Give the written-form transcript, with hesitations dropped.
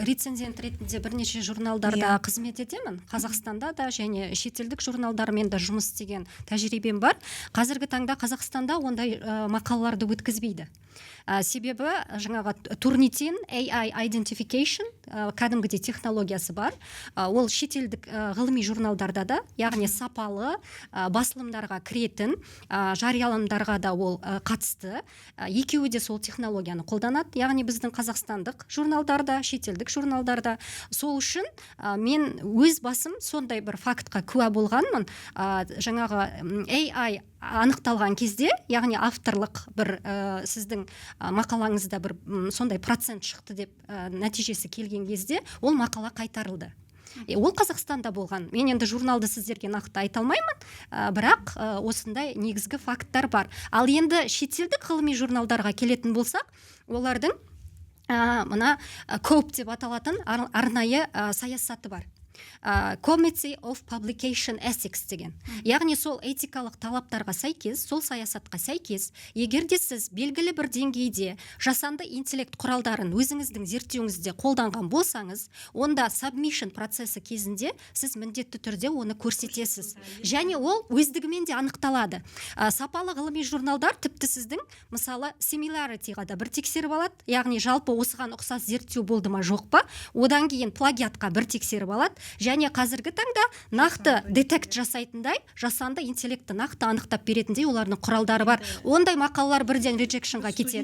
рецензент ретінде бірнеше журналдарда қызмет етемін. Қазақстанда да және шетелдік журналдармен да жұмыс істеген тәжірибем бар. Қазіргі таңда Қазақстанда ондай мақалаларды өткізбейді. Себебі жаңағы Turnitin AI Identification кәдімгідей технологиясы бар. Ол шетелдік ғылыми журналдарда да, яғни сапалы басылымдарға кіретін жарияланымдарға да ол қатысты. Екеуі де сол технологияны қолданады. Яғни біздің қазақстандық журналдарда, шетелдік журналдарда. Сол үшін мен өз басым сондай бір фактқа куә болғанмын. Жаңағы AI анықталған кезде, яғни авторлық бір сіздің мақалаңызда бір сондай процент шықты деп нәтижесі келген кезде, ол мақала қайтарылды. Ол Қазақстанда болған. Мен енді журналды сіздерге нақты айта алмаймын, бірақ осындай негізгі факттар бар. Ал енді шетелдік ғылыми журналдарға келетін болсақ, олардың мына COPE деп аталатын арнайы саясаты бар. Committee of Publication Ethics деген. Яғни сол этикалық талаптарға сәйкес, сол саясатқа сәйкес, егер де сіз белгілі бір деңгейде жасанды интеллект құралдарын өзіңіздің зерттеуіңізде қолданған болсаңыз, онда submission процесі кезінде сіз міндетті түрде оны көрсетесіз. Және ол өздігімен де анықталады. Сапалы ғылыми журналдар тіпті сіздің, мысалы, similarity-ға да бір тексеріп алады, яғни жалпы осыған ұқсас зерттеу болды ма жоқ па, одан кейін плагиатқа бір тексеріп алады. Және қазіргі таңда нақты детект жасайтындай, жасанды интеллектті нақты анықтап беретіндей олардың құралдары бар. Ондай мақалалар бірден rejectionға кетеді.